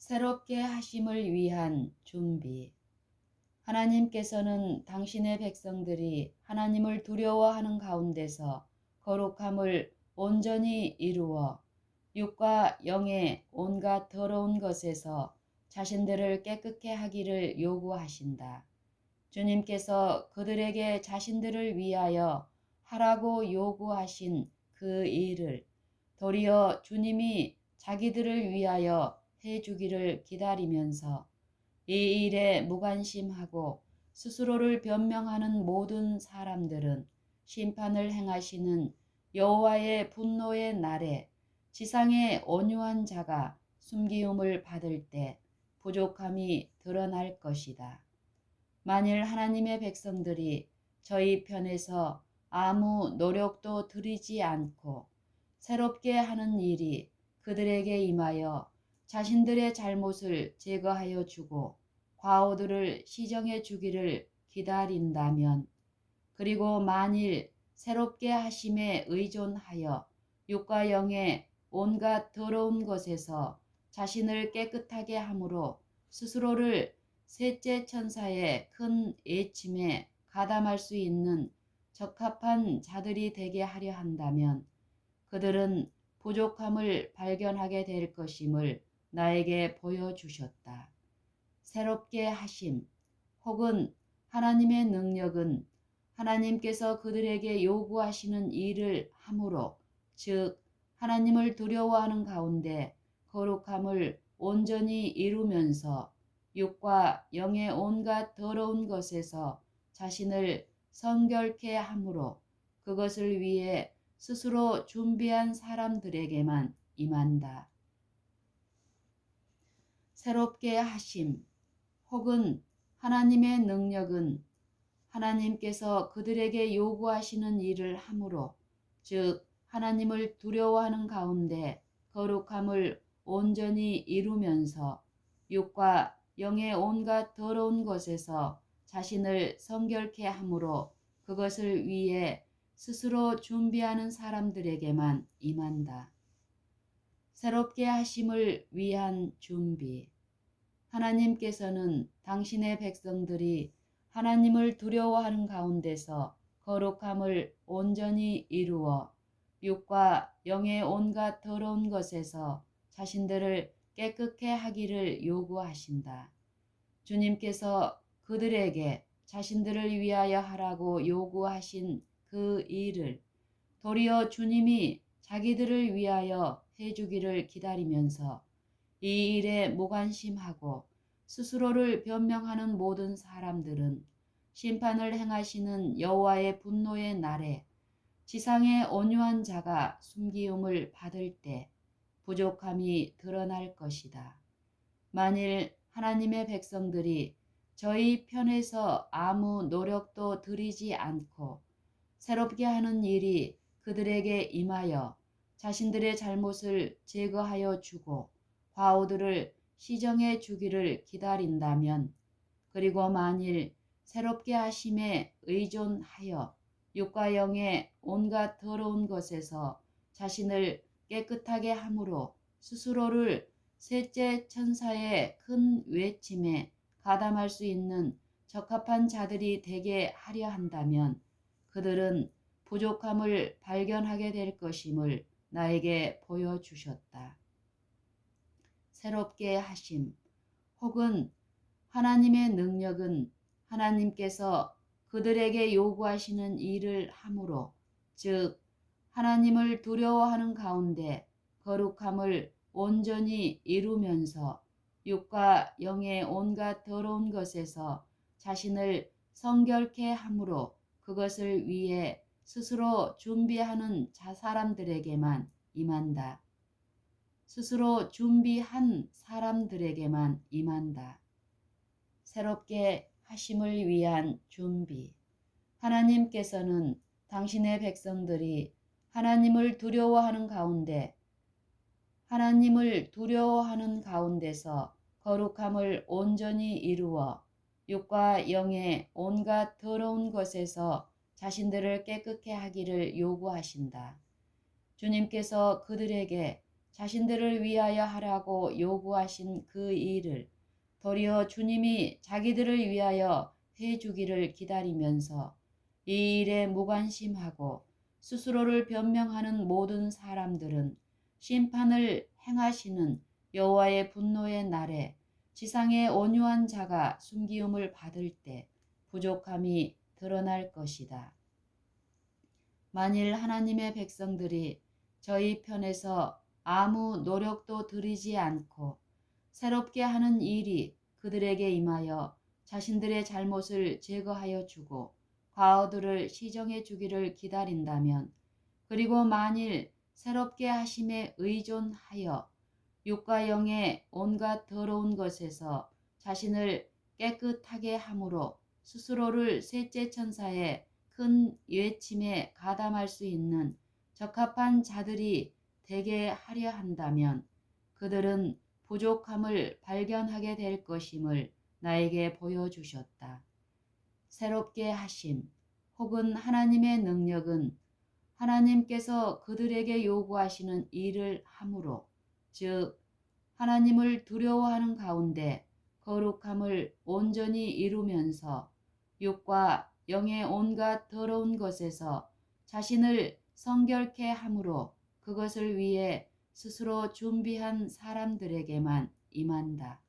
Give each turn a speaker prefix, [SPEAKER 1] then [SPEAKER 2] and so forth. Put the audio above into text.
[SPEAKER 1] 새롭게 하심을 위한 준비. 하나님께서는 당신의 백성들이 하나님을 두려워하는 가운데서 거룩함을 온전히 이루어 육과 영의 온갖 더러운 것에서 자신들을 깨끗게 하기를 요구하신다. 주님께서 그들에게 자신들을 위하여 하라고 요구하신 그 일을 도리어 주님이 자기들을 위하여 해주기를 기다리면서 이 일에 무관심하고 스스로를 변명하는 모든 사람들은 심판을 행하시는 여호와의 분노의 날에 지상의 온유한 자가 숨기움을 받을 때 부족함이 드러날 것이다. 만일 하나님의 백성들이 저희 편에서 아무 노력도 들이지 않고 새롭게 하는 일이 그들에게 임하여 자신들의 잘못을 제거하여 주고 과오들을 시정해 주기를 기다린다면, 그리고 만일 새롭게 하심에 의존하여 육과 영의 온갖 더러운 것에서 자신을 깨끗하게 함으로 스스로를 셋째 천사의 큰 애침에 가담할 수 있는 적합한 자들이 되게 하려 한다면 그들은 부족함을 발견하게 될 것임을 나에게 보여주셨다. 새롭게 하심 혹은 하나님의 능력은 하나님께서 그들에게 요구하시는 일을 함으로, 즉 하나님을 두려워하는 가운데 거룩함을 온전히 이루면서 육과 영의 온갖 더러운 것에서 자신을 성결케 함으로 그것을 위해 스스로 준비한 사람들에게만 임한다. 새롭게 하심 혹은 하나님의 능력은 하나님께서 그들에게 요구하시는 일을 함으로, 즉 하나님을 두려워하는 가운데 거룩함을 온전히 이루면서 육과 영의 온갖 더러운 것에서 자신을 성결케 함으로 그것을 위해 스스로 준비하는 사람들에게만 임한다. 새롭게 하심을 위한 준비. 하나님께서는 당신의 백성들이 하나님을 두려워하는 가운데서 거룩함을 온전히 이루어 육과 영의 온갖 더러운 것에서 자신들을 깨끗게 하기를 요구하신다. 주님께서 그들에게 자신들을 위하여 하라고 요구하신 그 일을 도리어 주님이 자기들을 위하여 해주기를 기다리면서 이 일에 무관심하고 스스로를 변명하는 모든 사람들은 심판을 행하시는 여호와의 분노의 날에 지상의 온유한 자가 숨기움을 받을 때 부족함이 드러날 것이다. 만일 하나님의 백성들이 저희 편에서 아무 노력도 들이지 않고 새롭게 하는 일이 그들에게 임하여 자신들의 잘못을 제거하여 주고 과오들을 시정해 주기를 기다린다면, 그리고 만일 새롭게 하심에 의존하여 육과 영의 온갖 더러운 것에서 자신을 깨끗하게 함으로 스스로를 셋째 천사의 큰 외침에 가담할 수 있는 적합한 자들이 되게 하려 한다면 그들은 부족함을 발견하게 될 것임을 나에게 보여주셨다. 새롭게 하심 혹은 하나님의 능력은 하나님께서 그들에게 요구하시는 일을 함으로, 즉 하나님을 두려워하는 가운데 거룩함을 온전히 이루면서 육과 영의 온갖 더러운 것에서 자신을 성결케 함으로 그것을 위해 스스로 준비하는 사람들에게만 임한다. 스스로 준비한 사람들에게만 임한다. 새롭게 하심을 위한 준비. 하나님께서는 당신의 백성들이 하나님을 두려워하는 가운데서 거룩함을 온전히 이루어 육과 영의 온갖 더러운 것에서 자신들을 깨끗게 하기를 요구하신다. 주님께서 그들에게 자신들을 위하여 하라고 요구하신 그 일을 도리어 주님이 자기들을 위하여 해주기를 기다리면서 이 일에 무관심하고 스스로를 변명하는 모든 사람들은 심판을 행하시는 여호와의 분노의 날에 지상의 온유한 자가 숨기움을 받을 때 부족함이 드러날 것이다. 만일 하나님의 백성들이 저희 편에서 아무 노력도 들이지 않고 새롭게 하는 일이 그들에게 임하여 자신들의 잘못을 제거하여 주고 과오들을 시정해 주기를 기다린다면, 그리고 만일 새롭게 하심에 의존하여 육과 영의 온갖 더러운 것에서 자신을 깨끗하게 함으로 스스로를 셋째 천사의 큰 외침에 가담할 수 있는 적합한 자들이 되게 하려 한다면 그들은 부족함을 발견하게 될 것임을 나에게 보여주셨다. 새롭게 하심 혹은 하나님의 능력은 하나님께서 그들에게 요구하시는 일을 함으로, 즉 하나님을 두려워하는 가운데 거룩함을 온전히 이루면서 육과 영의 온갖 더러운 것에서 자신을 성결케 함으로 그것을 위해 스스로 준비한 사람들에게만 임한다.